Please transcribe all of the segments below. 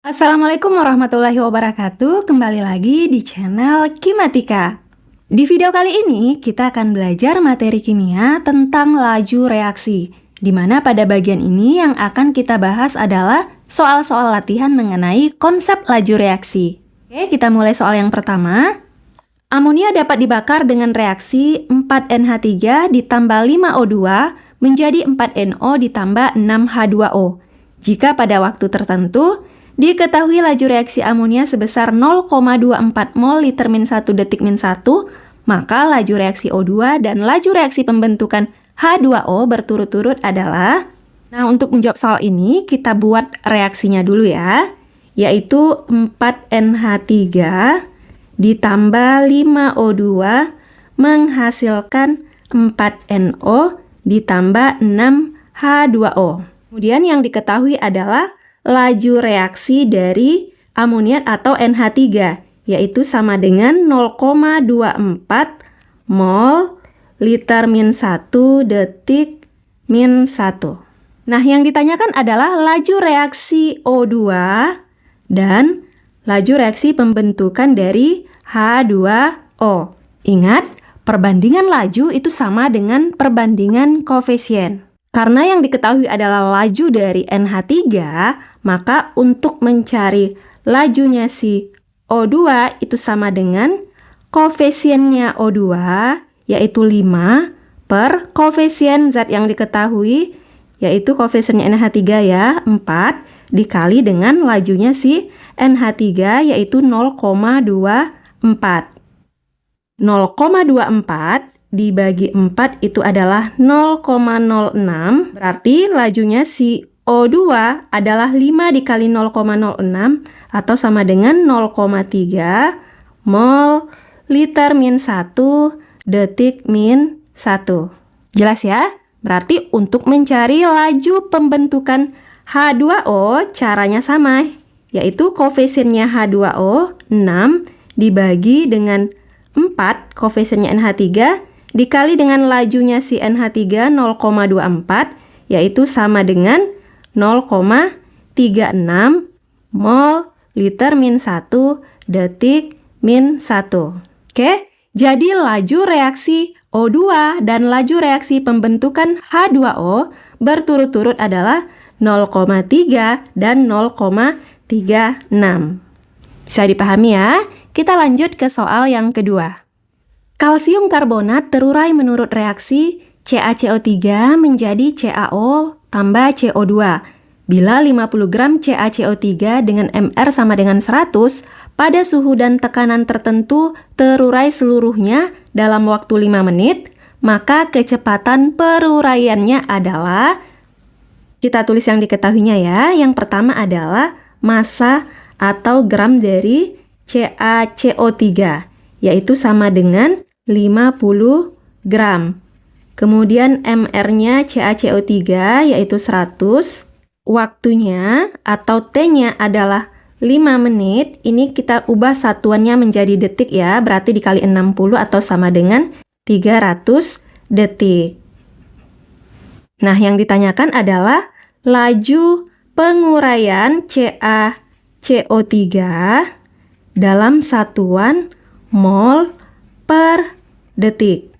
Assalamualaikum warahmatullahi wabarakatuh. Kembali lagi di channel Kimatika. Di video kali ini kita akan belajar materi kimia tentang laju reaksi, di mana pada bagian ini yang akan kita bahas adalah soal-soal latihan mengenai konsep laju reaksi. Oke, kita mulai soal yang pertama. Amonia dapat dibakar dengan reaksi 4NH3 ditambah 5O2 menjadi 4NO ditambah 6H2O. Jika pada waktu tertentu diketahui laju reaksi amonia sebesar 0,24 mol liter min 1 detik min 1, maka laju reaksi O2 dan laju reaksi pembentukan H2O berturut-turut adalah... Nah, untuk menjawab soal ini, kita buat reaksinya dulu ya, yaitu 4NH3 ditambah 5O2 menghasilkan 4NO ditambah 6H2O. Kemudian yang diketahui adalah laju reaksi dari amoniat atau NH3, yaitu sama dengan 0,24 mol liter min 1 detik min 1. Nah, yang ditanyakan adalah laju reaksi O2 dan laju reaksi pembentukan dari H2O. Ingat, perbandingan laju itu sama dengan perbandingan koefisien. Karena yang diketahui adalah laju dari NH3, maka untuk mencari lajunya si O2 itu sama dengan koefisiennya O2, yaitu 5, per koefisien zat yang diketahui, yaitu koefisiennya NH3 ya, 4, dikali dengan lajunya si NH3, yaitu 0,24. 0,24 dibagi 4 itu adalah 0,06, berarti lajunya si O2 adalah 5 dikali 0,06 atau sama dengan 0,3 mol liter min 1 detik min 1. Jelas ya? Berarti untuk mencari laju pembentukan H2O caranya sama, yaitu koefisiennya H2O 6 dibagi dengan 4 koefisiennya NH3 dikali dengan lajunya si NH3 0,24, yaitu sama dengan 0,36 mol liter min 1 detik min 1. Oke, jadi laju reaksi O2 dan laju reaksi pembentukan H2O berturut-turut adalah 0,3 dan 0,36. Bisa dipahami ya? Kita lanjut ke soal yang kedua. Kalsium karbonat terurai menurut reaksi CaCO3 menjadi CaO tambah CO2. Bila 50 gram CaCO3 dengan Mr sama dengan 100, pada suhu dan tekanan tertentu terurai seluruhnya dalam waktu 5 menit, maka kecepatan peruraiannya adalah, kita tulis yang diketahuinya ya, yang pertama adalah massa atau gram dari CaCO3, yaitu sama dengan 50 gram. Kemudian MR-nya CaCO3 yaitu 100. Waktunya atau T-nya adalah 5 menit. Ini kita ubah satuannya menjadi detik ya. Berarti dikali 60 atau sama dengan 300 detik. Nah, yang ditanyakan adalah laju penguraian CaCO3 dalam satuan mol per detik.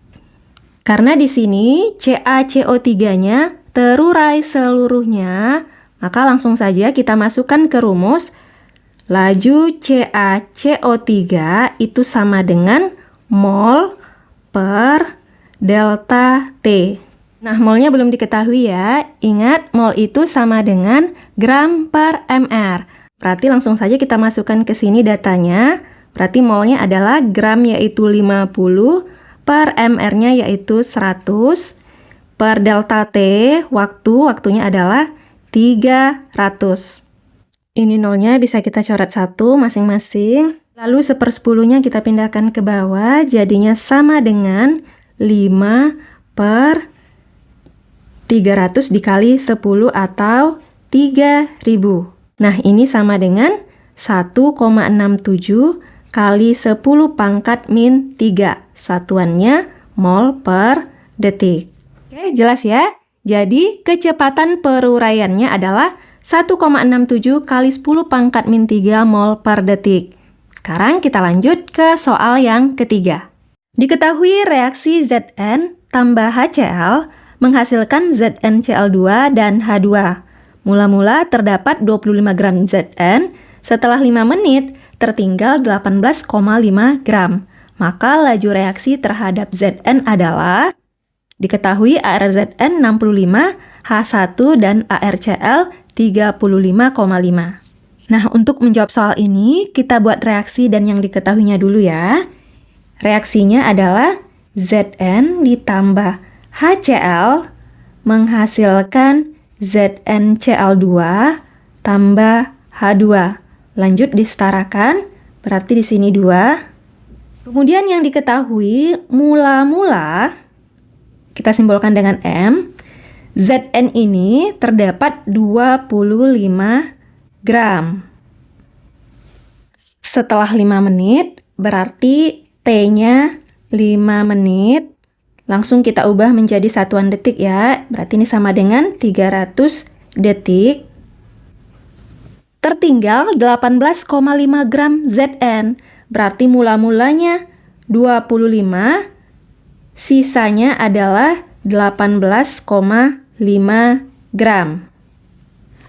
Karena di sini CaCO3-nya terurai seluruhnya, maka langsung saja kita masukkan ke rumus. Laju CaCO3 itu sama dengan mol per delta T. Nah, molnya belum diketahui ya. Ingat, mol itu sama dengan gram per mr. Berarti langsung saja kita masukkan ke sini datanya. Berarti molnya adalah gram yaitu 50, per mr-nya yaitu 100, per delta T waktunya adalah 300. Ini nolnya bisa kita coret 1 masing-masing. Lalu 1/10-nya kita pindahkan ke bawah, jadinya sama dengan 5 per 300 dikali 10 atau 3000. Nah, ini sama dengan 1,67 kali 10 pangkat min 3. Satuannya mol per detik. Oke, jelas ya? Jadi, kecepatan peruraiannya adalah 1,67 kali 10 pangkat min 3 mol per detik. Sekarang kita lanjut ke soal yang ketiga. Diketahui reaksi Zn tambah HCl menghasilkan ZnCl2 dan H2. Mula-mula terdapat 25 gram Zn, setelah 5 menit tertinggal 18,5 gram. Maka laju reaksi terhadap Zn adalah, diketahui ArZn 65, H1 dan ArCl 35,5. Nah, untuk menjawab soal ini, kita buat reaksi dan yang diketahuinya dulu ya. Reaksinya adalah Zn ditambah HCl menghasilkan ZnCl2 tambah H2. Lanjut disetarakan, berarti di sini 2. Kemudian yang diketahui mula-mula, kita simbolkan dengan M. Zn ini terdapat 25 gram. Setelah 5 menit, berarti T-nya 5 menit. Langsung kita ubah menjadi satuan detik ya. Berarti ini sama dengan 300 detik. Tertinggal 18,5 gram Zn. Berarti mula-mulanya 25, sisanya adalah 18,5 gram.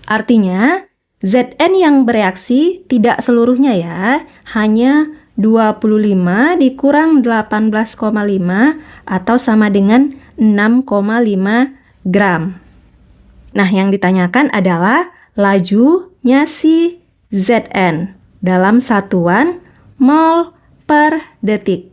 Artinya, Zn yang bereaksi tidak seluruhnya ya, hanya 25 dikurang 18,5 atau sama dengan 6,5 gram. Nah, yang ditanyakan adalah lajunya si Zn dalam satuan mol per detik.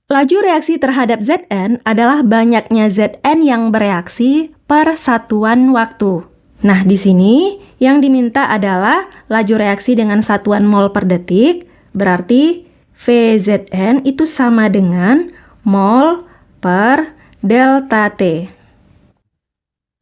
Laju reaksi terhadap Zn adalah banyaknya Zn yang bereaksi per satuan waktu. Nah, di sini yang diminta adalah laju reaksi dengan satuan mol per detik, berarti VZn itu sama dengan mol per delta T.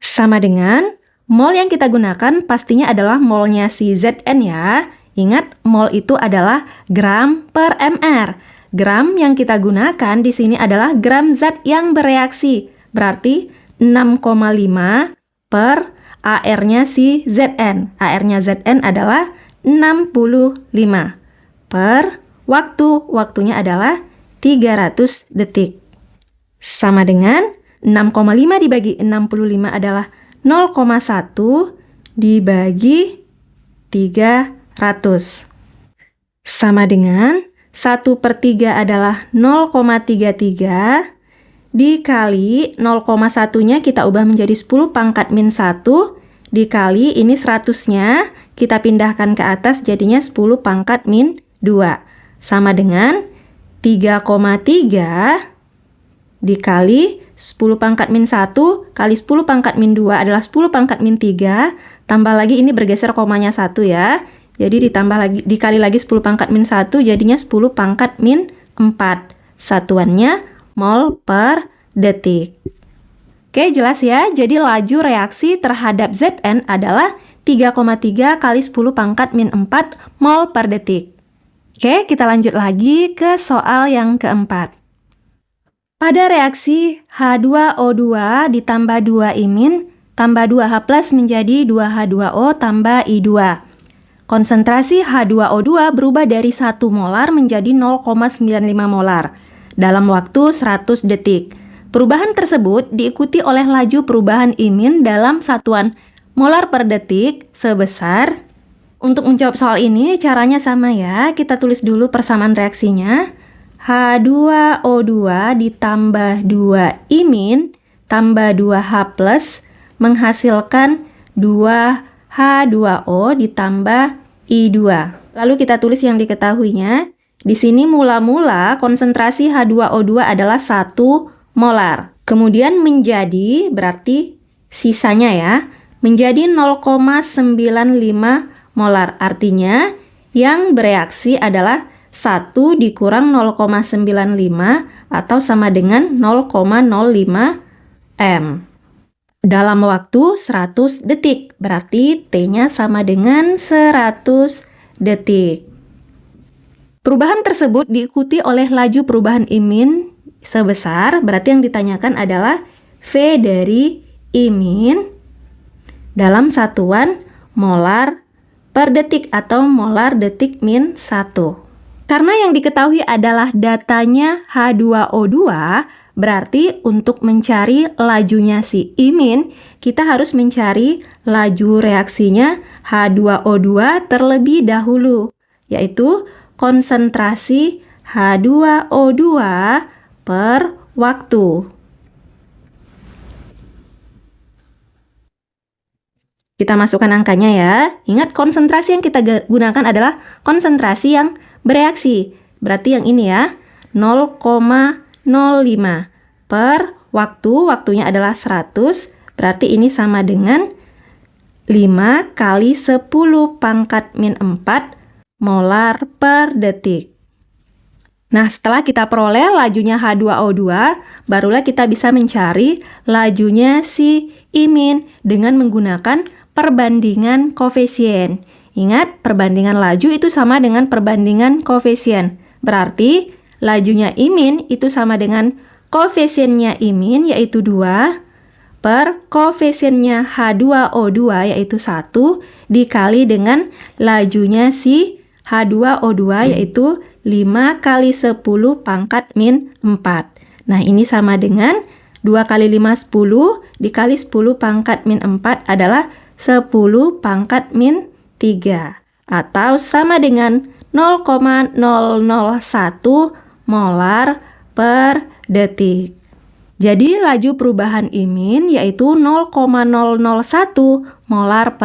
Sama dengan mol yang kita gunakan pastinya adalah molnya si Zn ya. Ingat, mol itu adalah gram per mr. Gram yang kita gunakan di sini adalah gram zat yang bereaksi, berarti 6,5 per AR-nya si Zn. AR-nya Zn adalah 65 per waktunya adalah 300 detik. Sama dengan 6,5 dibagi 65 adalah 0,1 dibagi 300. Sama dengan 1/3 adalah 0,33 dikali 0,1-nya kita ubah menjadi 10 pangkat min 1 dikali ini 100-nya kita pindahkan ke atas jadinya 10 pangkat min 2 sama dengan 3,3 dikali 10 pangkat min 1 kali 10 pangkat min 2 adalah 10 pangkat min 3 tambah lagi ini bergeser komanya 1 ya. Jadi ditambah lagi dikali lagi 10 pangkat min 1 jadinya 10 pangkat min 4. Satuannya mol per detik. Oke, jelas ya. Jadi laju reaksi terhadap Zn adalah 3,3 kali 10 pangkat min 4 mol per detik. Oke, kita lanjut lagi ke soal yang keempat. Pada reaksi H2O2 ditambah 2-imin tambah 2H+ menjadi 2H2O tambah I2. Konsentrasi H2O2 berubah dari 1 molar menjadi 0,95 molar dalam waktu 100 detik. Perubahan tersebut diikuti oleh laju perubahan imin dalam satuan molar per detik sebesar. Untuk menjawab soal ini caranya sama ya. Kita tulis dulu persamaan reaksinya. H2O2 ditambah 2 imin tambah 2H+ menghasilkan 2H2O ditambah I2. Lalu kita tulis yang diketahuinya. Di sini mula-mula konsentrasi H2O2 adalah 1 molar. Kemudian menjadi, berarti sisanya ya, menjadi 0,95 molar. Artinya yang bereaksi adalah 1 dikurang 0,95 atau sama dengan 0,05 M. Dalam waktu 100 detik, berarti T-nya sama dengan 100 detik. Perubahan tersebut diikuti oleh laju perubahan imin sebesar, berarti yang ditanyakan adalah V dari imin dalam satuan molar per detik atau molar detik min 1. Karena yang diketahui adalah datanya H2O2, berarti untuk mencari lajunya si I-, kita harus mencari laju reaksinya H2O2 terlebih dahulu, yaitu konsentrasi H2O2 per waktu. Kita masukkan angkanya ya. Ingat, konsentrasi yang kita gunakan adalah konsentrasi yang bereaksi. Berarti yang ini ya, 0,05 per waktu. Waktunya adalah 100. Berarti ini sama dengan 5 kali 10 pangkat min 4 molar per detik. Nah, setelah kita peroleh lajunya H2O2, barulah kita bisa mencari lajunya si I- dengan menggunakan perbandingan koefisien. Ingat, perbandingan laju itu sama dengan perbandingan koefisien. Berarti, lajunya I- itu sama dengan koefisiennya I- yaitu 2 per koefisiennya H2O2 yaitu 1 dikali dengan lajunya si H2O2 yaitu 5 kali 10 pangkat min 4. Nah, ini sama dengan 2 kali 5, 10 dikali 10 pangkat min 4 adalah 10 pangkat min 3 atau sama dengan 0,001 molar per detik. Jadi laju perubahan I- yaitu 0,001 molar per